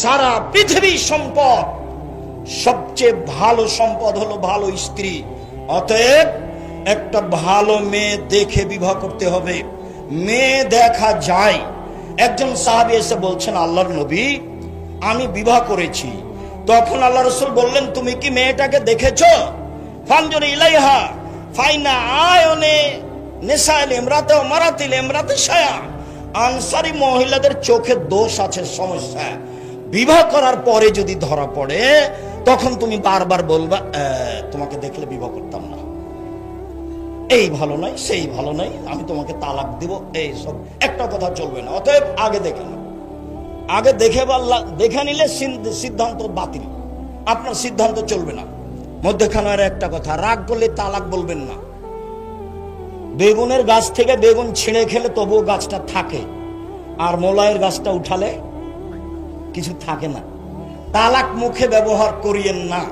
সারা পৃথিবীর সম্পদ, সবচেয়ে ভালো সম্পদ হলো ভালো স্ত্রী। অতএব একটা ভালো মেয়ে দেখে বিবাহ করতে হবে। মেয়ে দেখা যায়। একজন সাহাবী এসে বলছেন, আল্লাহর নবী, আমি বিবাহ করেছি। তখন আল্লাহ রাসূল বললেন, তুমি কি মেয়েটাকে দেখেছো? ফানজুর ইলাইহা ফাইনা আয়নে নিসাইল ইমরাতে মারাতিল ইমরাতে শায়া। আনসারী মহিলাদের চোখে দোষ আছে, সমস্যা। বিবাহ করার পরে যদি ধরা পড়ে, তখন তুমি বারবার বলবা, তোমাকে দেখলে বিবাহ করতাম না, এই ভালো নাই, সেই ভালো নাই, আমি তোমাকে তালাক দিব, এই সব একটা কথা চলবে না। অতএব আগে দেখে নাও। আগে দেখে নিলে সিদ্ধান্ত বাতিল, আপনার সিদ্ধান্ত চলবে না। মধ্যখানের একটা কথা, রাগ করলে তালাক বলবেন না। বেগুনের গাছ থেকে বেগুন ছিঁড়ে খেলে তবুও গাছটা থাকে, আর মোলায়ের গাছটা উঠালে কিছু থাকে না। তালাক মুখে ব্যবহার করিয়েন না।